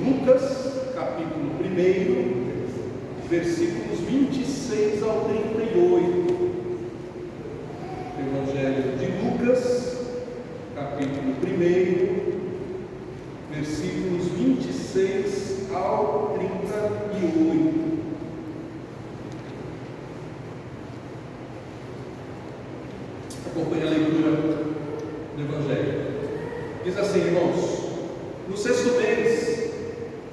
Lucas, capítulo 1, versículos 26 ao 38. Evangelho de Lucas, capítulo 1, versículos 26 ao 38. Acompanhe a leitura do Evangelho. Diz assim, irmãos: no sexto mês,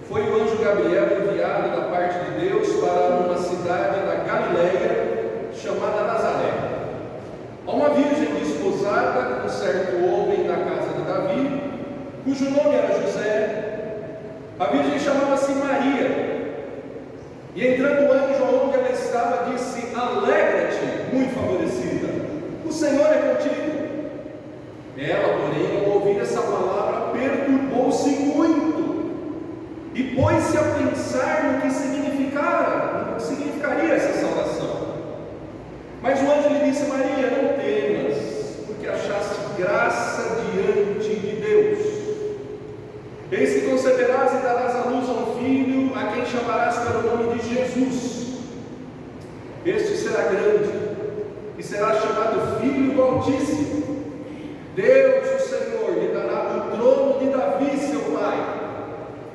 foi o anjo Gabriel enviado da parte de Deus para uma cidade da Galileia, chamada Nazaré, a uma virgem desposada com certo homem da casa de Davi, cujo nome era José. A virgem chamava-se Maria. E entrando o anjo aonde ela estava, disse: alegra-te, muito favorecida, o Senhor é contigo. Ela, porém, ao ouvir essa palavra, perturbou-se muito e pôs-se a pensar no que significaria essa saudação. Mas o anjo lhe disse: Maria, não temas, porque achaste graça diante de Deus. Eis que conceberás e darás à luz a um filho, a quem chamarás pelo nome de Jesus. Este será grande e será chamado Filho do Altíssimo. Deus, o Senhor, lhe dará o trono de Davi, seu pai.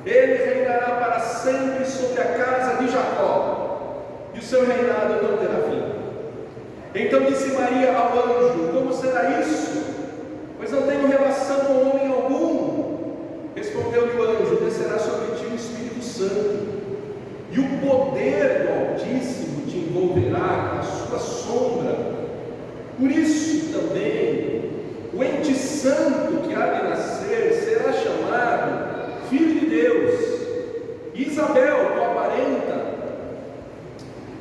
Ele reinará para sempre sobre a casa de Jacó, e o seu reinado não terá fim. Então disse Maria ao anjo: como será isso? Pois não tenho relação com homem algum. Respondeu-lhe o anjo: descerá sobre ti o Espírito Santo, e o poder do Altíssimo te envolverá com a sua sombra. Por isso também o ente santo que há de nascer será chamado Filho de Deus. E Isabel, tua parenta,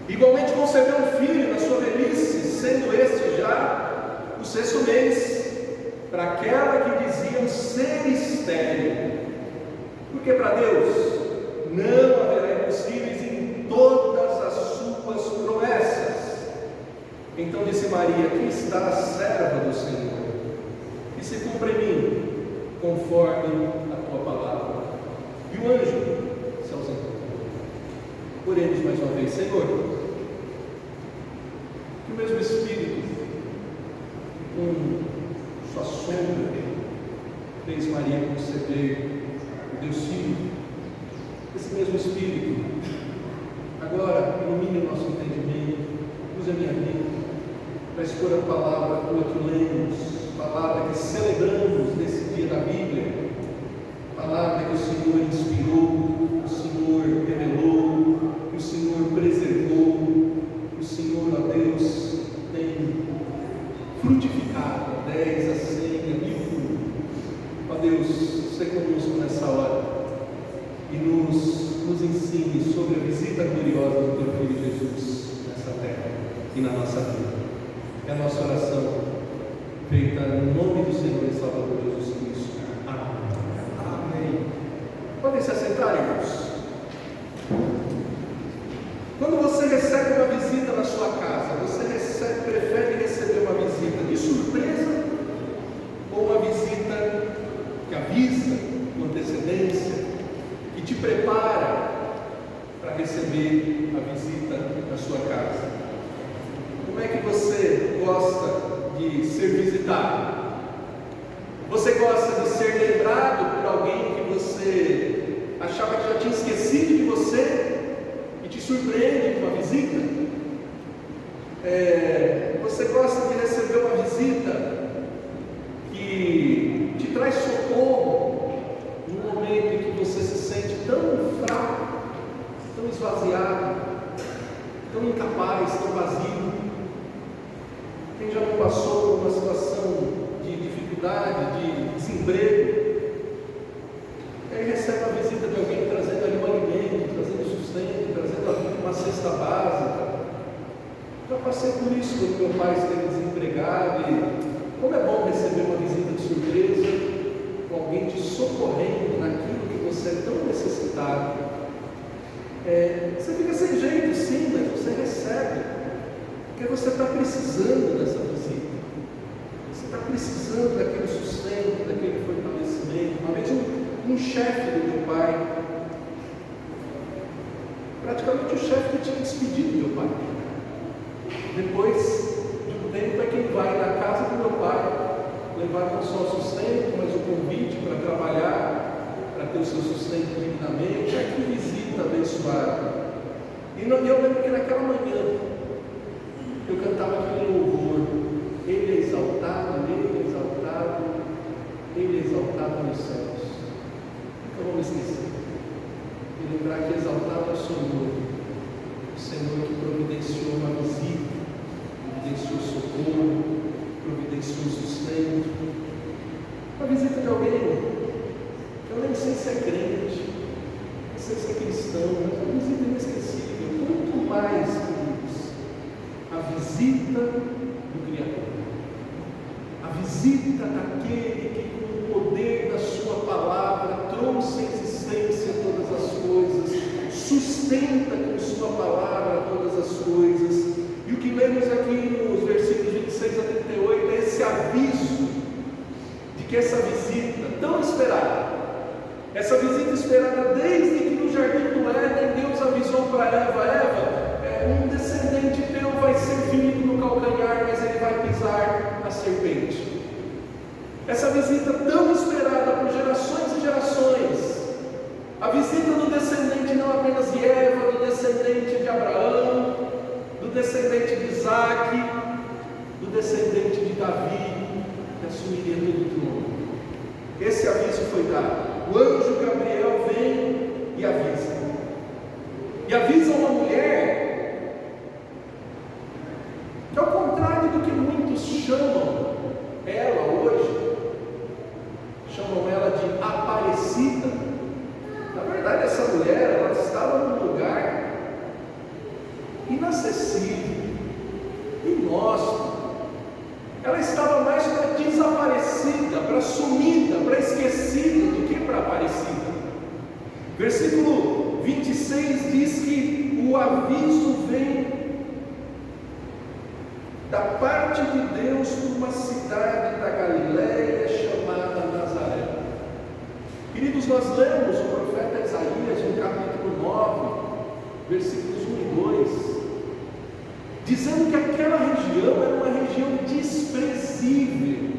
igualmente concebeu um filho na sua velhice, sendo este já o sexto mês, para aquela que diziam ser estéril, porque para Deus não haverá impossíveis em todas as suas promessas. Então disse Maria: aqui está a serva do Senhor, que se cumpra em mim conforme a tua palavra. E o anjo se ausentou. Oremos mais uma vez. Senhor, que o mesmo Espírito, com sua sombra, fez Maria conceber o Deus Filho, esse mesmo Espírito agora ilumine o nosso entendimento, use a minha vida para expor a palavra tua que lemos, palavra que celebramos nesse dia da Bíblia, palavra que o Senhor inspirou, o Senhor revelou, que o Senhor preservou, que o Senhor, ó Deus, tem frutificado 10 a 100 a 1000 frutos. Ó Deus, seja conosco nessa hora e nos ensine sobre a visita gloriosa do teu Filho Jesus nessa terra e na nossa vida. É a nossa oração feita no nome do Senhor e Salvador Jesus Cristo. Amém. Amém. Podem se assentar, irmãos. Quando você recebe uma visita na sua casa, você prefere receber uma visita de surpresa ou uma visita que avisa com antecedência, que te prepara para receber a visita na sua casa? Como é que você gosta de ser visitado? Você gosta de ser lembrado por alguém que você achava que já tinha esquecido de você e te surpreende com uma visita? Você gosta de receber uma visita que te traz socorro no momento em que você se sente tão fraco, tão esvaziado, tão incapaz, tão vazio? Quem já não passou por uma situação de dificuldade, de desemprego, e aí recebe a visita de alguém trazendo ali um alimento, trazendo sustento, trazendo uma cesta básica. Já passei por isso quando meu pai esteve desempregado, e como é bom receber uma visita de surpresa, com alguém te socorrendo naquilo que você é tão necessitado. Você fica sem jeito, sim, mas você recebe. Porque você está precisando dessa visita, você está precisando daquele sustento, daquele fortalecimento. Uma vez um chefe do meu pai praticamente o chefe que tinha despedido meu pai. Depois de um tempo é que ele vai na casa do meu pai, levar não só o sustento, mas o convite para trabalhar, para ter o seu sustento dignamente. Que visita abençoada. E eu lembro que naquela manhã eu cantava aquele louvor: Ele é exaltado, Ele é exaltado, Ele é exaltado nos céus. Nunca vou me esquecer e lembrar que exaltado é o Senhor que providenciou uma visita, providenciou socorro, providenciou sustento, uma visita de alguém, eu nem sei se é crente, não sei se é cristão, mas é uma visita inesquecível. Muito mais, queridos, a visita do Criador, a visita daquele que com o poder da sua palavra trouxe à existência todas as coisas, sustenta com sua palavra todas as coisas. E o que lemos aqui nos versículos 26 a 38 é esse aviso de que essa visita tão esperada, essa visita esperada desde que no jardim do Éden Deus avisou para Eva: um descendente teu vai ser ferido no calcanhar, mas ele vai pisar a serpente. Essa visita tão esperada por gerações e gerações, a visita do descendente não apenas de Eva, do descendente de Abraão, do descendente de Isaac, do descendente de Davi, que assumiria todo o trono. Esse aviso foi dado. O anjo Gabriel vem e avisa. E avisa uma mulher que, ao contrário do que muitos chamam ela hoje, chamam ela de Aparecida. Na verdade, essa mulher, ela estava num lugar inacessível, inóspito. Ela estava mais para desaparecida, para sumida, para esquecida, do que para aparecida. Versículo 26 diz que o aviso vem da parte de Deus para uma cidade da Galileia chamada Nazaré. Queridos, nós lemos o profeta Isaías no capítulo 9, versículos 1 e 2, dizendo que aquela região era uma região desprezível.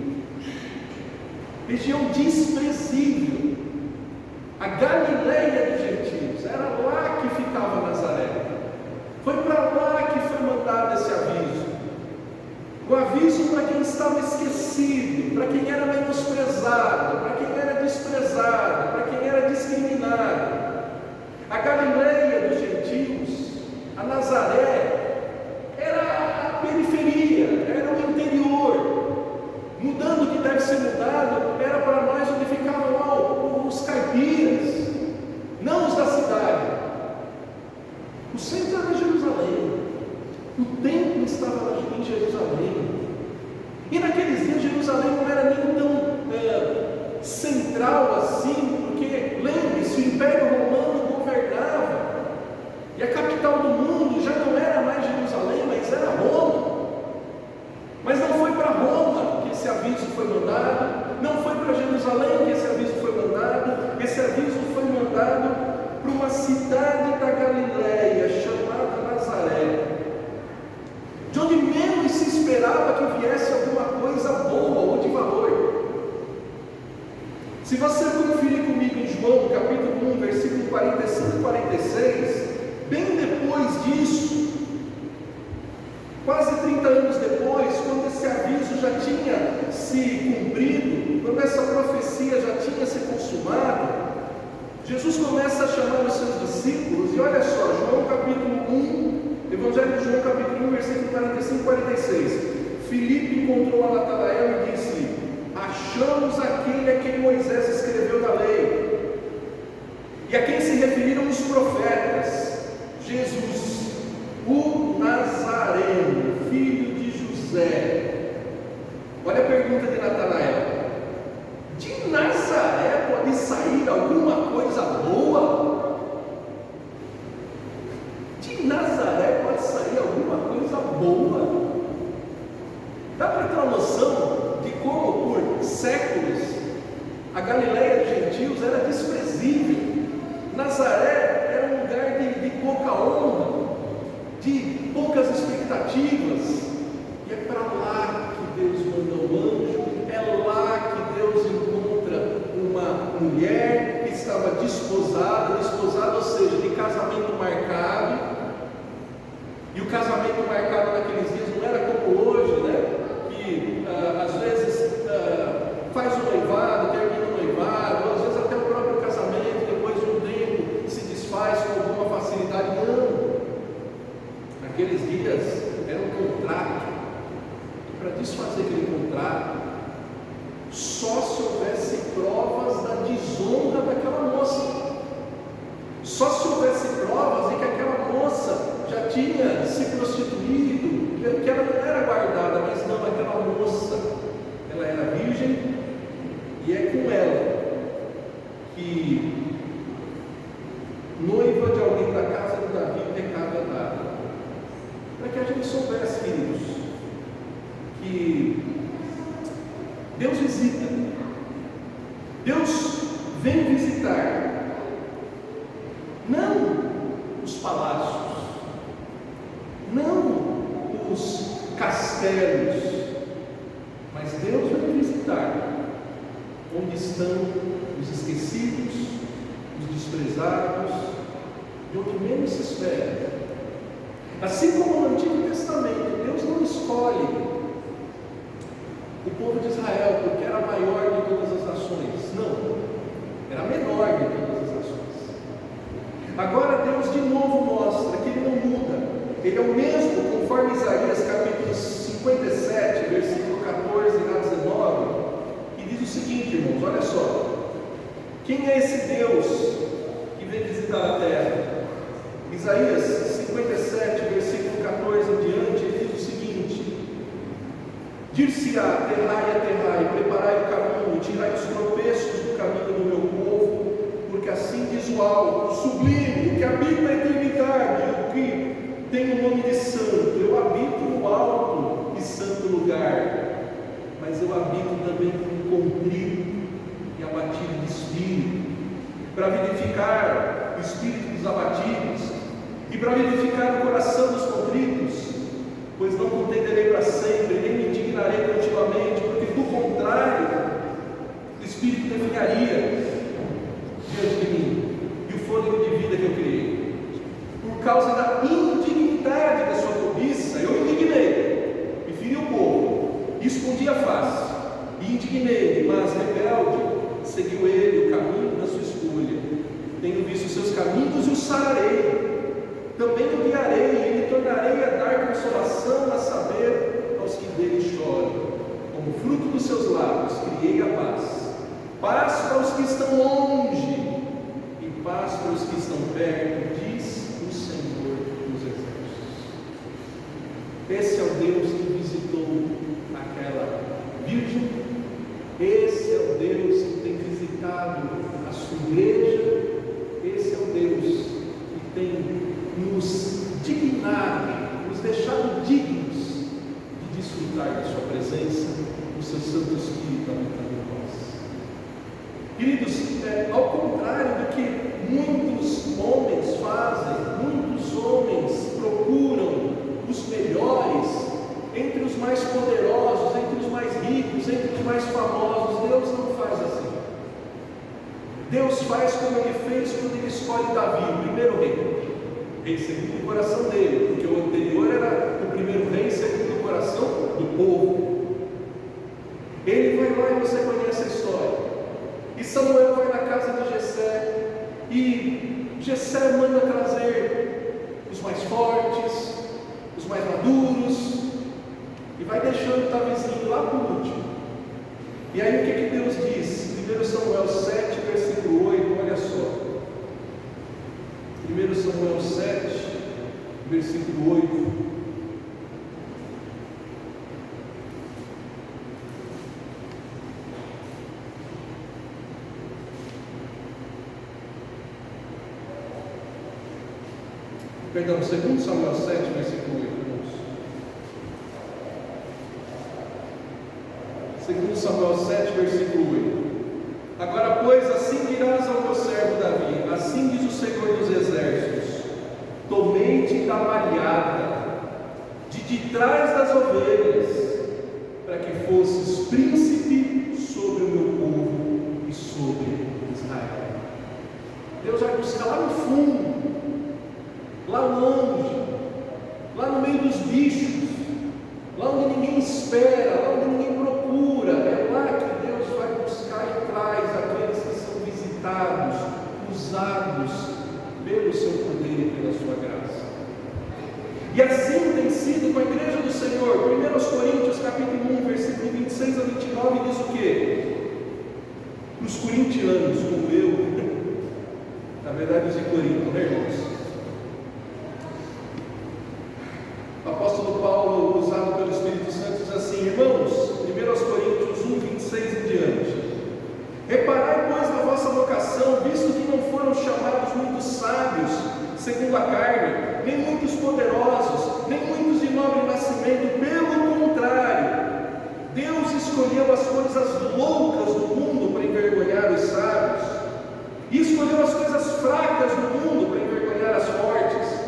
Região desprezível. A Galileia dos gentios, era lá que ficava Nazaré. Foi para lá que foi mandado esse aviso. O aviso para quem estava esquecido, para quem era menosprezado, para quem era desprezado, para quem era discriminado. A Galileia dos gentios, a Nazaré, era a periferia, era o interior. Mudando o que deve ser mudado, era para nós onde ficavam lá os caipiras, não os da cidade. O centro era Jerusalém, o templo estava em Jerusalém. E naqueles dias Jerusalém não era nem tão central assim, porque lembre-se, o Império Romano governava, e a capital do mundo já não era mais Jerusalém, mas era Roma. Mas não foi para Roma que esse aviso foi mandado, não foi para Jerusalém que esse aviso foi mandado. Esse aviso foi mandado para uma cidade da Galileia chamada Nazaré, de onde menos se esperava que viesse alguma coisa boa ou de valor. Se você conferir comigo em João capítulo 1, versículo 45 e 46, bem depois disso, quase 30 anos depois, quando esse aviso já tinha se cumprido, quando essa profecia já tinha se consumado, Jesus começa a chamar os seus discípulos. E olha só, João capítulo 1, Evangelho de João capítulo 1, versículo 45 e 46. Filipe encontrou a Natanael e disse: achamos aquele a quem Moisés escreveu na lei, e a quem se referiram os profetas, Jesus, o Nazareno, filho de José. Olha a pergunta de Natanael: de Nazaré pode sair alguma coisa boa? De Nazaré pode sair alguma coisa boa? Dá para ter uma noção de como por séculos a Galileia dos gentios era desprezível. Nazaré era um lugar de pouca desposada, ou seja, de casamento marcado. E o casamento marcado naqueles dias não era como hoje, né? Que às vezes faz o noivado, termina o noivado, ou às vezes até o próprio casamento, depois de um tempo, se desfaz com alguma facilidade. Não. Naqueles dias era um contrato. Para desfazer aquele contrato, só se houvesse provas da desonra daquela moça. Só se houvesse provas de que aquela moça já tinha se prostituído, que ela não era guardada, mas não, aquela moça, ela era virgem, e é com ela que, noiva de alguém da casa de Davi, o pecado é dado. Para que a gente soubesse, queridos, que Deus visita, Deus vem visitar, não os palácios, não os castelos, mas Deus vem visitar onde estão os esquecidos, os desprezados, de onde menos se espera. Assim como no Antigo Testamento, Deus não escolhe o povo de Israel porque era maior de todas as nações. Não, era menor de todas as nações. Agora Deus de novo mostra que Ele não muda. Ele é o mesmo, conforme Isaías capítulo 57, versículo 14 a 19, que diz o seguinte, irmãos, olha só: quem é esse Deus que vem visitar a terra? Isaías 57, versículo 14 em diante, ele diz o seguinte: dir-se-á, aterrai, preparai o caminho, tirai os tropeços do caminho do meu povo, porque assim diz o alto, o sublime, o que habita a eternidade, o que tem o nome de santo. Eu habito no alto e santo lugar, mas eu habito também com contrito e abatido de espírito, para vivificar o espírito dos abatidos e para vivificar o coração dos contritos, pois não contenderei para sempre, nem me indignarei continuamente, porque do contrário, o Espírito definharia diante de mim, e o fôlego de vida que eu criei. Por causa da indignidade da sua cobiça, eu indignei, e feri o povo, e escondi a face, e indignei, mas rebelde, seguiu ele o caminho da sua escolha. Tenho visto os seus caminhos e o sararei. Também o guiarei e lhe tornarei a dar consolação, a saber, aos que dele choram. Como fruto dos seus lábios, criei a paz. Paz para os que estão longe e paz para os que estão perto, diz o Senhor dos Exércitos. Esse é o Deus que visitou aquela virgem. Esse é o Deus que tem visitado a sua igreja. Esse é o Deus que tem nos dignado, nos deixado dignos de desfrutar da sua presença, do seu Santo Espírito habitando em nós. Queridos, ao contrário do que muitos homens fazem, muitos homens procuram os melhores entre os mais poderosos, entre os mais ricos, entre os mais famosos. Deus não faz assim. Deus faz como Ele fez quando Ele escolhe Davi, o primeiro rei segundo o coração dele, porque o anterior era o primeiro rei segundo o coração do povo. Ele vai lá e você conhece a história. E Samuel vai na casa de Jessé, e Jessé manda trazer os mais fortes, os mais maduros, e vai deixando o Davizinho lá por último. E aí o que Deus diz? 1 Samuel 7, versículo 8, olha só. 1 Samuel 7, versículo 8. Perdão, 2 Samuel 7, versículo 8, irmãos. 2 Samuel 7, versículo 8. Agora, pois, assim dirás ao meu servo Davi: assim diz o Senhor dos Exércitos: tomei-te da malhada, de trás das ovelhas, para que fosses príncipe sobre o meu povo e sobre Israel. Deus vai buscar lá no fundo, lá longe, lá no meio dos bichos, lá onde ninguém espera, lá onde ninguém procura. É lá que Deus vai buscar e traz aqueles que são visitados, usados pelo seu poder e pela sua graça. E assim tem sido com a igreja do Senhor. 1 Coríntios capítulo 1, versículo 26 a 29 diz o quê? Os corintianos, como eu, na verdade os de Corinto, né, irmãos? O apóstolo Paulo, usado pelo Espírito Santo, diz assim: irmãos, 1 Coríntios 1, 26 em diante: reparai, pois, na vossa vocação, visto que não foram chamados muitos sábios, segundo a carne, nem muitos poderosos, nem muitos de nobre nascimento, pelo contrário, Deus escolheu as coisas loucas do mundo para envergonhar os sábios, e escolheu as coisas fracas do mundo para envergonhar as fortes,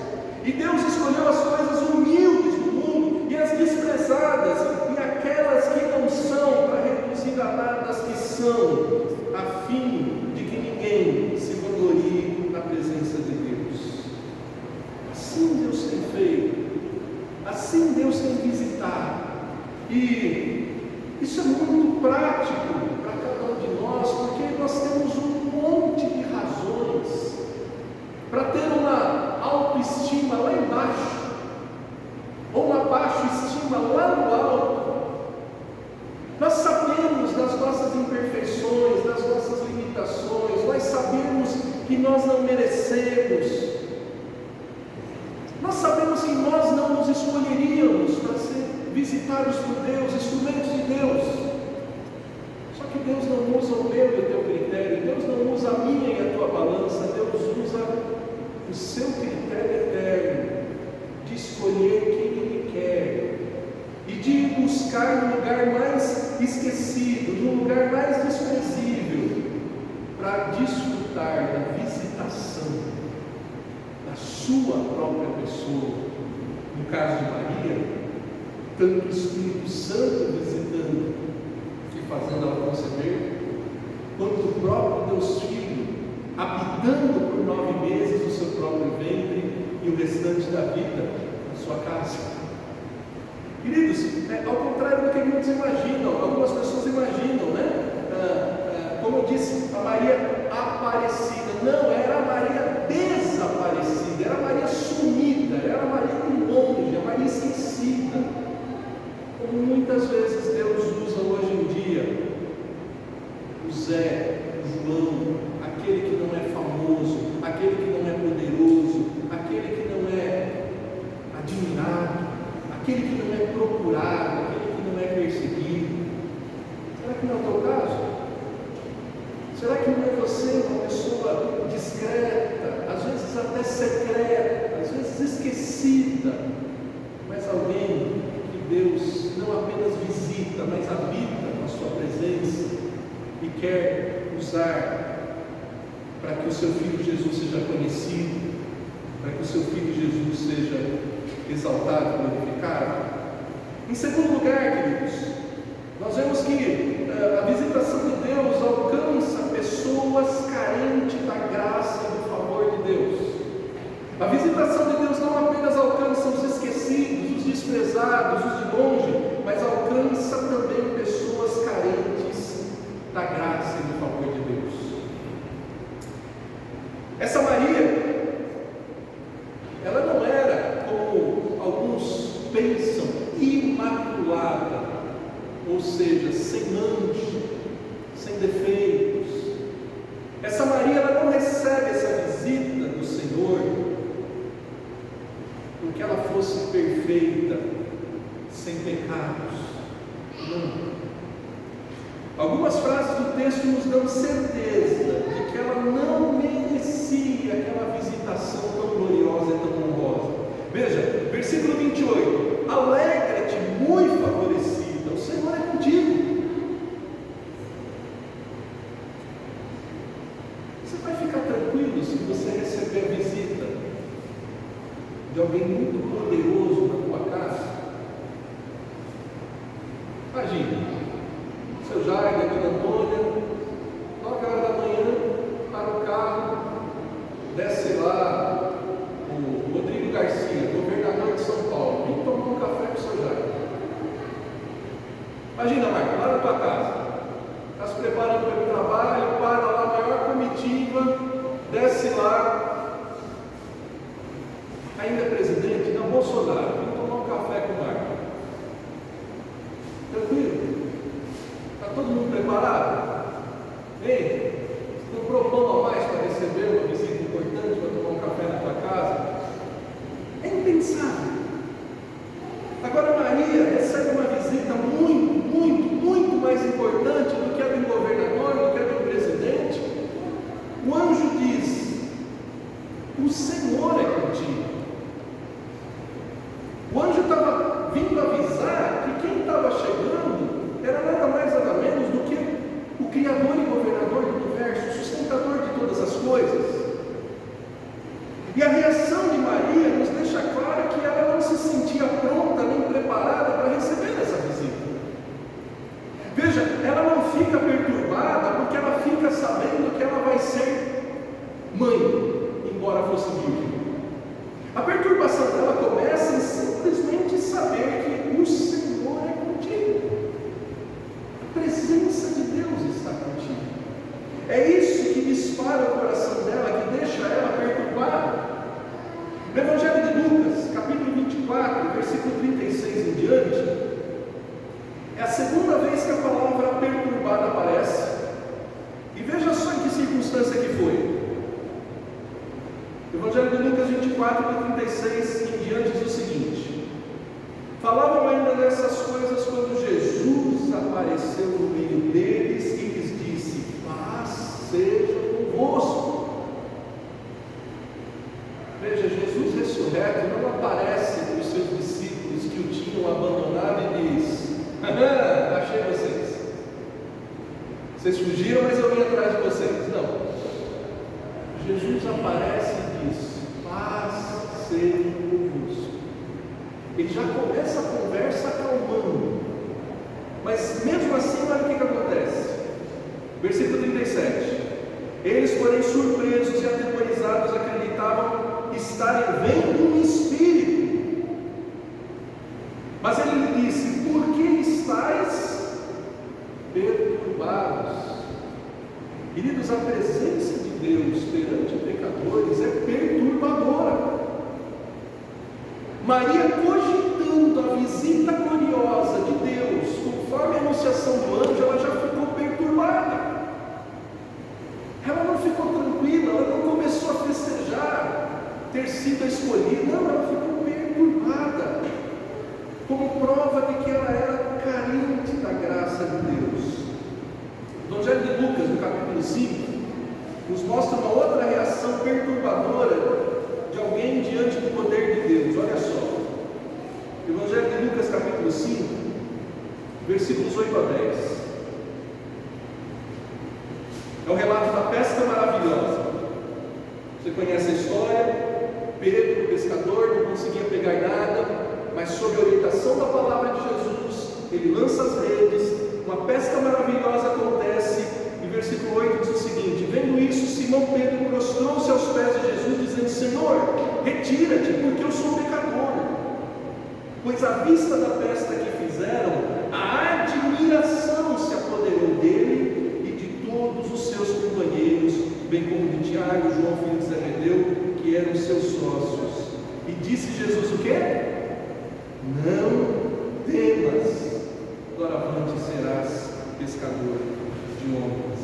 e Deus escolheu as coisas humildes do mundo e as desprezadas, e aquelas que não são, para reduzir a nada as que são, a fim de que ninguém se vanglorie na presença de Deus. Assim Deus tem feito, assim Deus tem visitado, e isso é muito prático para cada um de nós, porque nós temos um monte de razões para ter uma autoestima lá embaixo, ou uma baixa estima lá no alto. Nós sabemos das nossas imperfeições, das nossas limitações, nós sabemos que nós não merecemos, nós sabemos que nós não nos escolheríamos para ser visitados por Deus, instrumentos de Deus. Só que Deus não usa o meu e o teu critério, Deus não usa a minha e a tua balança, Deus usa o seu critério eterno de escolher quem Ele quer e de buscar no lugar mais esquecido, no lugar mais desprezível, para desfrutar da visitação da sua própria pessoa. No caso de Maria, tanto o Espírito Santo visitando e fazendo ela conceber, quanto o próprio Deus Filho habitando por 9 meses o seu próprio ventre e o restante da vida na sua casa. Queridos, ao contrário do que muitos imaginam, algumas pessoas imaginam, né? Como eu disse, a Maria Aparecida. Não, era a Maria desaparecida, era a Maria sumida, era a Maria de longe, a Maria esquecida. Como muitas vezes Deus usa hoje em dia o Zé, o João, aquele que não é famoso, aquele que não é poderoso, aquele que não é admirado, aquele que não é procurado, aquele que não é perseguido. Será que não é o teu caso? Será que não é você uma pessoa discreta, às vezes até secreta, às vezes esquecida, mas alguém que Deus não apenas visita, mas habita com a sua presença e quer usar para que o seu Filho Jesus seja conhecido, para que o seu Filho Jesus seja exaltado, glorificado? Em segundo lugar, queridos, nós vemos que a visitação de Deus alcança pessoas carentes da graça e do favor de Deus. A visitação de Deus não apenas alcança os esquecidos, os desprezados, os de longe, mas alcança também pessoas carentes da graça e do favor de Deus. Essa Maria, ela não era, como alguns pensam, imaculada, ou seja, sem mancha, sem defeitos. Essa Maria, ela não recebe essa visita do Senhor porque ela fosse perfeita, sem pecados. Não. Algumas frases do texto nos dão certeza de que ela não merecia aquela visitação tão gloriosa e tão honrosa. Veja, versículo 28: alegra-te, muito favorecida, o Senhor é contigo. Você vai ficar tranquilo se você receber a visita de alguém muito poderoso na tua casa? Imagina, seu Jair, a dona Antônia, 9 horas da manhã, para o carro, ainda é presidente? Não, Bolsonaro, vamos tomar um café com o Marco. Tranquilo? Está todo mundo preparado? Ei, comprou pão a mais para receber uma visita importante, para tomar um café na tua casa? É impensável. Agora Maria recebe uma visita muito mais importante do que a do governador, do que a do presidente. O anjo diz: o Senhor é contigo. O anjo estava vindo avisar que quem estava chegando era nada mais nada menos do que o Criador e governador do universo, o sustentador de todas as coisas. E a reação de Maria nos deixa claro que ela não se sentia pronta nem preparada para receber essa visita. Veja, ela não fica perturbada porque ela fica sabendo que ela vai ser mãe, embora fosse virgem. A perturbação dela começa em simplesmente saber que o Senhor é contigo. A presença de Deus está contigo. É isso que dispara o coração dela, que deixa ela perturbada. No Evangelho de Lucas, capítulo 24, versículo 36 em diante, é a segunda vez que a palavra perturbada aparece. E veja só em que circunstância que foi. O Evangelho de Lucas 24, 36 em diante diz o seguinte: falavam ainda dessas coisas quando Jesus apareceu no meio deles e lhes disse: paz seja convosco. Veja, Jesus ressurreto não aparece para os seus discípulos que o tinham abandonado e diz: achei vocês. Vocês fugiram, mas eu vim atrás de vocês. Não. Jesus aparece e diz: paz seja convosco. Ele já começa a conversa acalmando. Mas mesmo assim, olha o que acontece. Versículo 37. Eles, porém, surpresos e atemorizados, acreditavam estarem vendo um espírito. Mas ele lhe disse: por que estáis perturbados? Queridos, a presença de Deus perante pecadores é perturbadora. Maria, cogitando a visita gloriosa de Deus, conforme a anunciação do anjo, ela já ficou perturbada. Ela não ficou tranquila, ela não começou a festejar ter sido escolhida, não, ela ficou perturbada, como prova de que ela era carente da graça de Deus. No Evangelho de Lucas, no capítulo 5, nos mostra uma outra reação perturbadora de alguém diante do poder de Deus. Olha só, Evangelho de Lucas, capítulo 5, versículos 8 a 10. É o relato da pesca maravilhosa. Você conhece a história? Pedro, o pescador, não conseguia pegar nada, mas sob a orientação da palavra de Jesus, ele lança as redes, uma pesca maravilhosa acontece, e versículo 8 diz o seguinte: vendo isso, Simão Pedro prostrou-se aos pés de Jesus, dizendo: Senhor, retira-te, porque eu sou pecador. Pois à vista da pesca que fizeram, a admiração se apoderou dele e de todos os seus companheiros, bem como de Tiago, João, filho de Zebedeu, que eram seus sócios. E disse Jesus o quê? Não temas, doravante serás pescador de homens.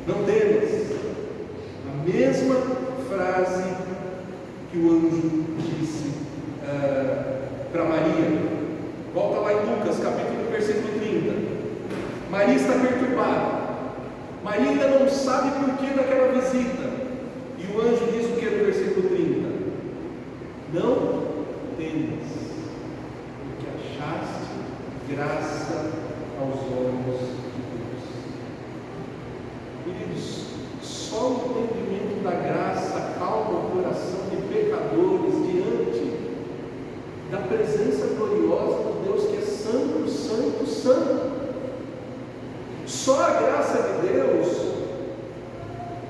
Não temas. A mesma frase que o anjo disse para Maria. Volta lá em Lucas, capítulo versículo 30. Maria está perturbada. Maria ainda não sabe por que daquela visita. E o anjo diz o que no versículo 30? Não temas, porque achaste graça aos olhos de Deus. Queridos, só o entendimento da graça acalma o coração de pecadores diante da presença gloriosa de Deus, que é santo, santo, santo. Só a graça de Deus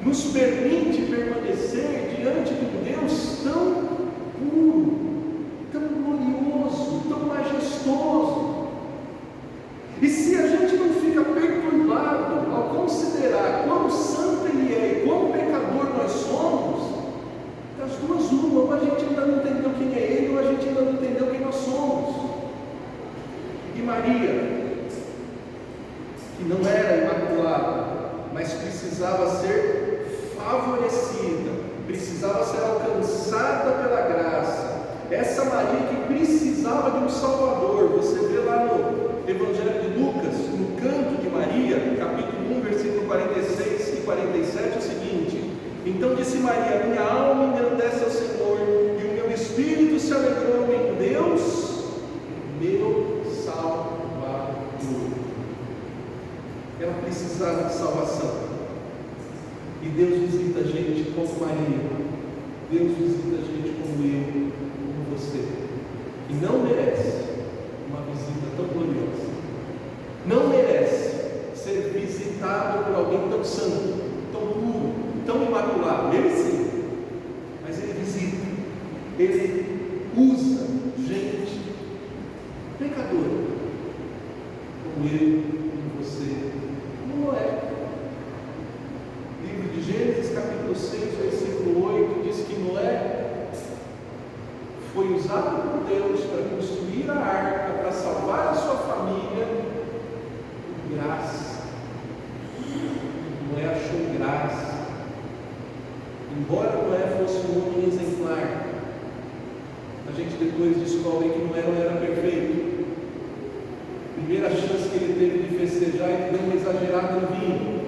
nos permite permanecer diante de um Deus tão puro, tão glorioso, tão majestoso. E se a gente não fica perturbado ao considerar quão santo Ele é e quão pecador nós somos, das duas uma, a gente ainda não entendeu quem ser alcançada pela graça. Essa Maria que precisava de um Salvador. Você vê lá no Evangelho de Lucas, no canto de Maria, capítulo 1, versículo 46 e 47, o seguinte: então disse Maria: minha alma engrandece ao Senhor, e o meu espírito se alegrou em Deus, meu Salvador. Ela precisava de salvação, e Deus visita a gente como Maria. Deus visita a gente como eu, como você, e não merece uma visita tão gloriosa, não merece ser visitado por alguém tão santo, tão puro, tão imaculado. Ele sim, mas ele visita, ele usa gente pecadora, como eu, como você, como Noé. Livro de Gênesis, capítulo 6, versículo 8, diz que Noé foi usado por Deus para construir a arca, para salvar a sua família, por graça. Noé achou graça. Embora Noé fosse um homem exemplar, a gente depois descobre que Noé não era perfeito. A primeira chance que ele teve de festejar, ele deu uma exagerada no vinho.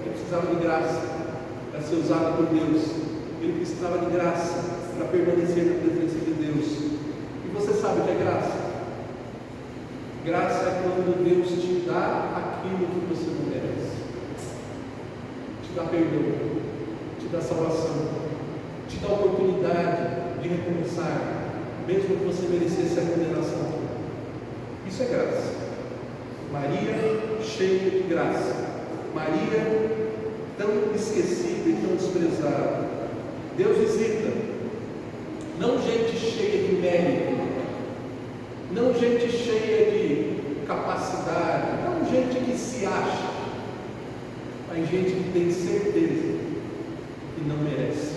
Ele precisava de graça para ser usado por Deus. Ele precisava de graça para permanecer na presença de Deus. E você sabe o que é graça? Graça é quando Deus te dá aquilo que você não merece. Te dá perdão, te dá salvação, te dá oportunidade de recomeçar, mesmo que você merecesse a condenação. Isso é graça. Maria cheia de graça. Maria tão esquecida e tão desprezada. Deus visita, não gente cheia de mérito, não gente cheia de capacidade, não gente que se acha, mas gente que tem certeza que não merece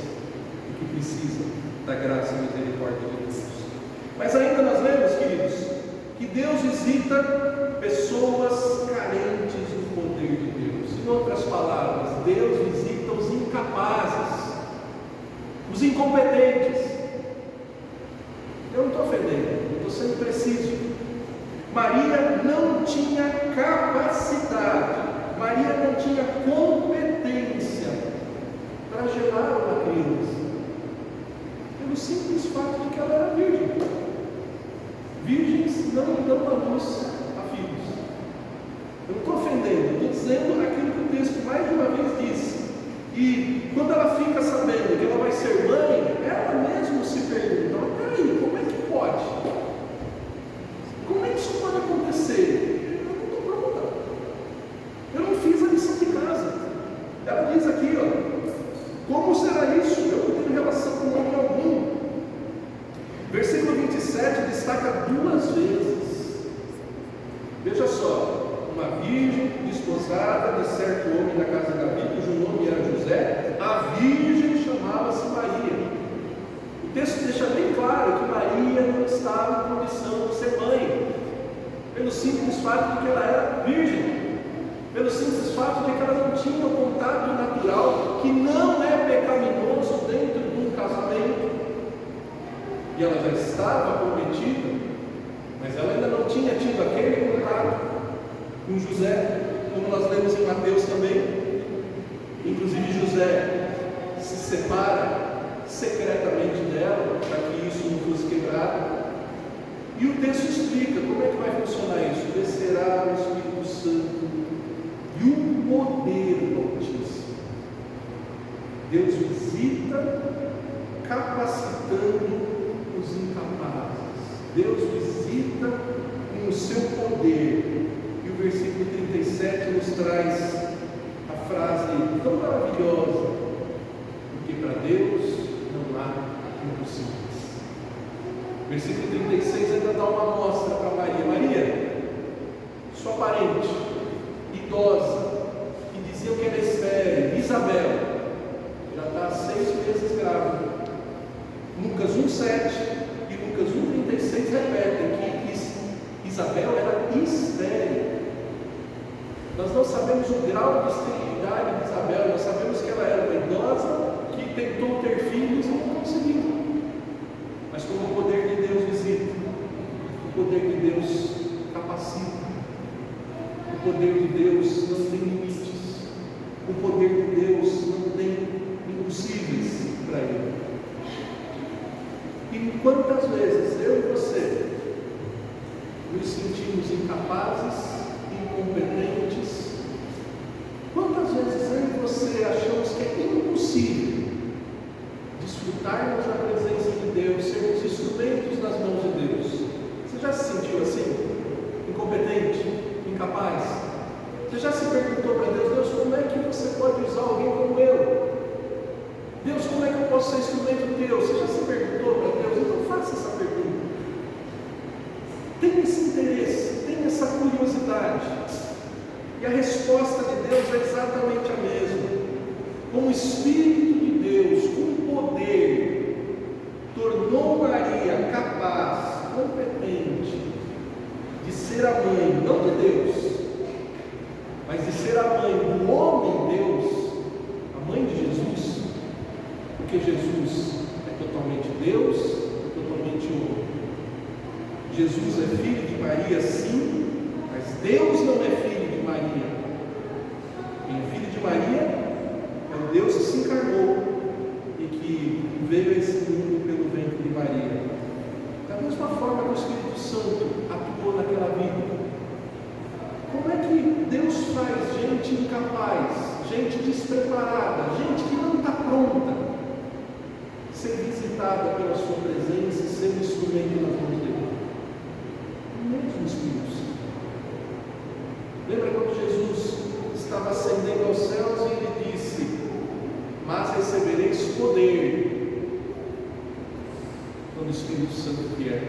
e que precisa da graça e misericórdia de Deus. Mas ainda nós lemos, queridos, que Deus visita pessoas carentes do poder de Deus. Em outras palavras, Deus visita os incapazes, os incompetentes. Eu não estou ofendendo, eu estou sendo preciso. Maria não tinha capacidade, Maria não tinha competência para gerar uma criança, pelo simples fato de que ela era virgem. Virgens não dão a luz a filhos. Eu não estou ofendendo, estou dizendo aquilo que o texto mais de uma vez disse. E quando ela fica sabendo que ela vai ser mãe, ela mesma se pergunta: peraí, como é que pode? Como é que isso pode acontecer? Eu não estou pronta. Eu não fiz a lição de casa. Ela diz aqui, ó: como será isso? Eu não tenho relação com homem algum. Versículo 27 destaca duas vezes. Veja só: uma virgem desposada de certo homem da casa de Davi, cujo nome era José. A virgem chamava-se Maria. O texto deixa bem claro que Maria não estava em condição de ser mãe, pelo simples fato de que ela era virgem, pelo simples fato de que ela não tinha o contato natural, que não é pecaminoso dentro de um casamento. E ela já estava prometida, mas ela ainda não tinha tido aquele contato com José, como nós lemos em Mateus também. Inclusive José se separa secretamente dela, para que isso não fosse quebrado. E o texto explica como é que vai funcionar isso: descerá o Espírito Santo e o poder do Altíssimo. Deus visita capacitando os incapazes. Deus visita com o seu poder. E o versículo 37 nos traz a frase tão maravilhosa: porque para Deus não há impossíveis. Versículo 36 ainda dá uma amostra para Maria. Maria, sua parente idosa, que diziam que era estéril, Isabel, já está há 6 meses grávida. Lucas 1,7 e Lucas 1,36 repetem que Isabel era estéril. Nós não sabemos o grau de esterilidade de Isabel, nós sabemos que ela era uma idosa que tentou ter filho poder de Deus não tem limites. O poder de Deus não tem impossíveis para Ele. E quantas vezes eu e você nos sentimos incapazes, incompetentes? Quantas vezes eu e você achamos que é impossível desfrutarmos da presença de Deus, sermos instrumentos nas mãos de Deus? Você já se sentiu assim? Incompetente? Incapaz? Você já se perguntou para Deus: Deus, como é que você pode usar alguém como eu? Deus, como é que eu posso ser instrumento teu? Você já se perguntou para Deus? Então faça essa pergunta. Tenha esse interesse, tenha essa curiosidade. E a resposta de Deus é exatamente a mesma. Com o Espírito de Deus, com poder, tornou Maria capaz, competente, de ser a mãe, não de Deus, mas de ser a mãe do homem Deus, a mãe de Jesus, porque Jesus é totalmente Deus, é totalmente homem. Jesus é filho de Maria, sim, mas Deus não é filho de Maria. Quem é filho de Maria é o Deus que se encarnou e que veio a esse mundo pelo ventre de Maria. Da mesma forma que o Espírito Santo atuou naquela vida. Como é que Deus faz gente incapaz, gente despreparada, gente que não está pronta, ser visitada pela sua presença e ser instrumento nas mãos dele? O mesmo Espírito Santo. Lembra quando Jesus estava ascendendo aos céus e ele disse: mas recebereis poder quando o Espírito Santo vier,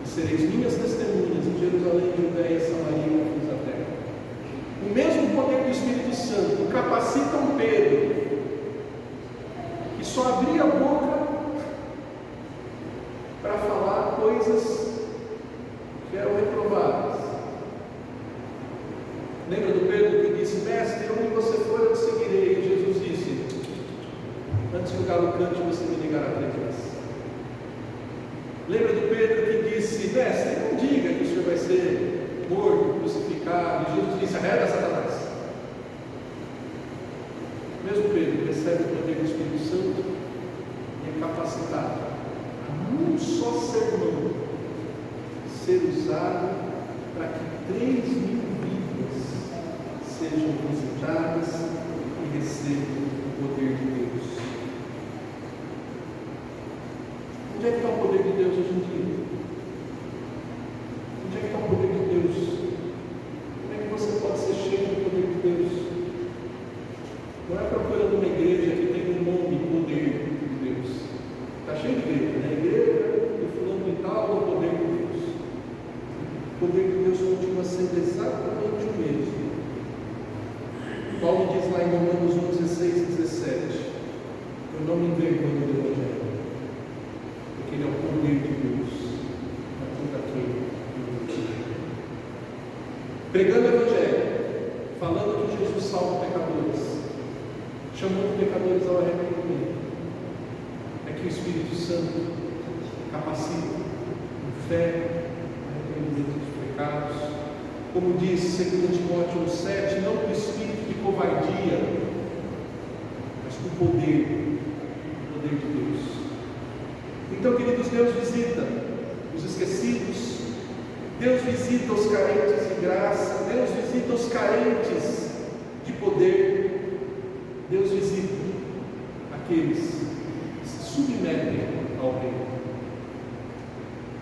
e sereis minhas testemunhas em Jerusalém, Judeia, Samaria e confins da terra. O mesmo poder do Espírito Santo capacita um Pedro que só abria a boca para falar coisas que eram reprovadas. Lembra do Pedro que disse: mestre, onde você for eu te seguirei? E Jesus disse: antes que o galo cante você me negará 3 vezes. Lembra do Pedro que disse: mestre, não diga que o senhor vai ser morto, crucificado? E Jesus disse: arreda, Satanás. O mesmo Pedro recebe o poder do Espírito Santo e é capacitado a num só sermão ser usado para que 3.000 vidas sejam visitadas e recebam o poder de Deus. Onde é que está o poder de Deus hoje em dia? Onde é que está o poder de Deus? Como é que você pode ser cheio do poder de Deus? Não é procurando uma igreja que tem um nome, poder de Deus. Está cheio de igreja, né? Igreja do fulano e tal, do poder de Deus. O poder de Deus continua sendo exatamente o mesmo. Paulo diz lá em Romanos 11:16 e 17: eu não me envergonho do Evangelho, porque ele é o poder de Deus para todo aquele que o crê. Pregando o Evangelho, falando que Jesus salva pecadores, chamando pecadores ao arrependimento, é que o Espírito Santo capacita com fé, arrependimento dos pecados. Como diz 2 Timóteo 1,7, não com espírito de covardia, mas com o poder de Deus. Então, queridos, Deus visita os esquecidos, Deus visita os carentes de graça, Deus visita os carentes de poder, Deus visita aqueles que se submetem ao reino.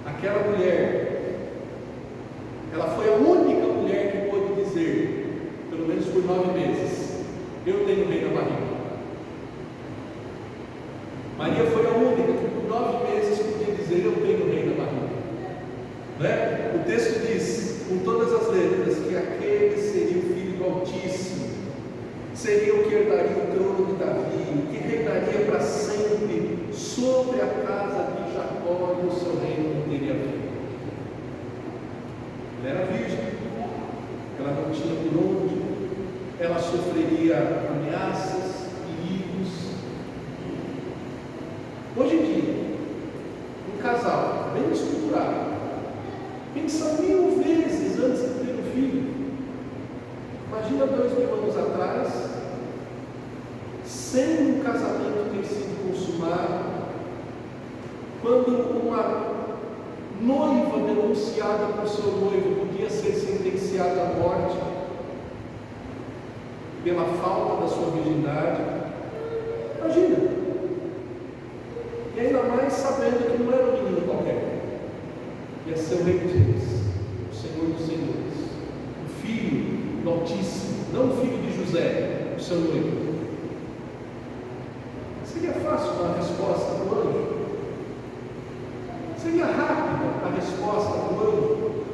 Aquela mulher, ela foi a única mulher que pôde dizer, pelo menos por 9 meses, eu tenho rei na barriga. Maria foi a única que por 9 meses podia dizer, eu tenho rei na barriga. Né? O texto diz, com todas as letras, que aquele seria o Filho do Altíssimo, seria o que herdaria o trono de Davi, o que reinaria para sempre sobre a casa de Jacó, e o seu reino não teria fim. Ela era virgem, ela não tinha por onde, ela sofreria ameaças, perigos. Hoje em dia, um casal bem estruturado pensa 1000 vezes antes de ter um filho. Imagina 2000 anos atrás, sem um casamento ter sido consumado, quando uma noiva denunciada por seu noivo podia ser sentenciada à morte pela falta da sua virgindade. Imagina! E ainda mais sabendo que não era um menino qualquer, ia ser o Rei dos Reis, o Senhor dos Senhores, o Filho do Altíssimo, não o filho de José, o seu noivo. Seria fácil a resposta do anjo? Seria rápida a resposta do anjo?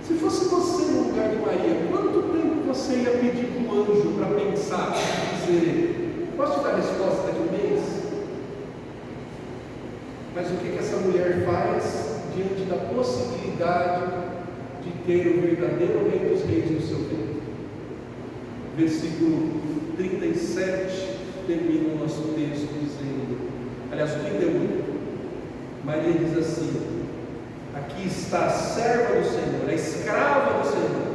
Se fosse você no lugar de Maria, quanto tempo você ia pedir para o anjo para pensar e dizer: posso te dar a resposta daqui a um mês? Mas o que essa mulher faz diante da possibilidade de ter o verdadeiro Rei dos Reis no seu ventre? Versículo 37 termina o nosso texto dizendo, aliás, 31, Maria diz assim: aqui está a serva do Senhor, a escrava do Senhor,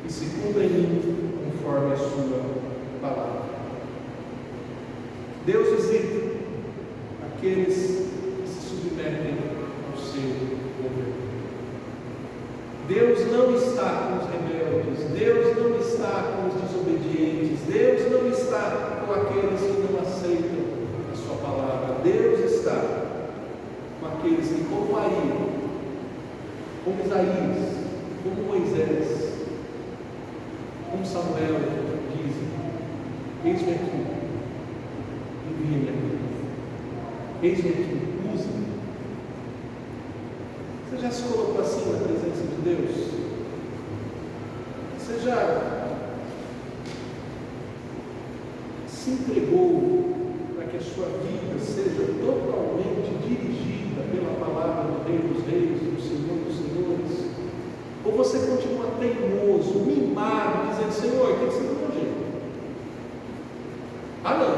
e se cumpra em mim conforme a sua palavra. Deus visita aqueles que se submetem ao seu governo. Deus não está com os rebeldes, Deus não está com os desobedientes, Deus não está com aqueles que não aceitam a sua palavra. Deus está com aqueles que, como Maria, como Isaías, como Moisés, como Samuel, dizem: eis-me aqui, envia-me aqui, eis-me aqui, usa-me. Você já se colocou assim na presença de Deus? Você já se entregou para que a sua vida seja totalmente dirigida pela palavra do Rei dos Reis, do Senhor dos Senhores? Ou você continua teimoso, mimado, dizendo: Senhor, tem que ser do meu jeito? Ah, não,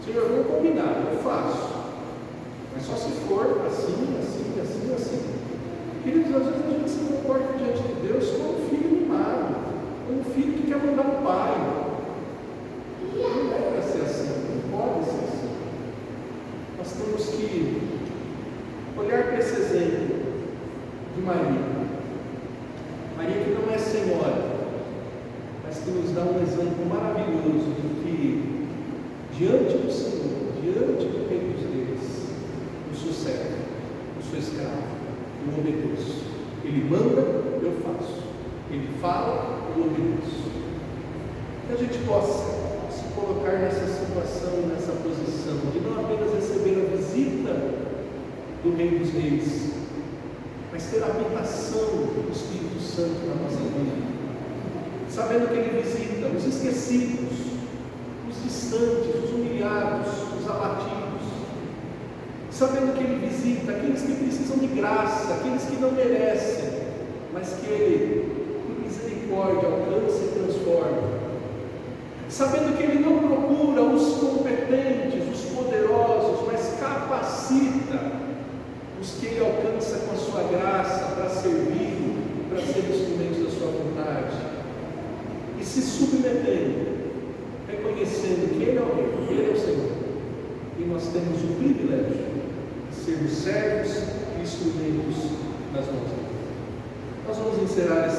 Senhor, vamos combinar, eu faço, mas só se for assim, assim, assim, assim. Queridos, às vezes a gente se comporta diante de Deus como um filho mimado, como um filho que quer mandar o pai. Não é para ser assim, não pode ser assim. Nós temos que olhar para esse exemplo de Maria. Maria que não é senhora, mas que nos dá um exemplo maravilhoso de que, diante do Senhor, diante do Rei dos Reis, eu sou servo, eu sou escravo, eu obedeço. Ele manda, eu faço. Ele fala, eu obedeço. Que a gente possa se colocar nessa situação, nessa posição, de não apenas receber a visita do Rei dos Reis, mas ter a habitação do Espírito Santo na nossa vida, sabendo que Ele visita os esquecidos, os distantes, os humilhados, os abatidos, sabendo que Ele visita aqueles que precisam de graça, aqueles que não merecem, mas que Ele, por misericórdia, alcança e transforma, sabendo que Ele não procura os competentes, os poderosos, mas capacita os que Ele alcança com a sua graça para servir, para ser instrumentos da sua vontade, e se submetendo, reconhecendo que Ele é o Rei, que Ele é o Senhor, e nós temos o privilégio de sermos servos e instrumentos nas mãos dele. Nós vamos encerrar essa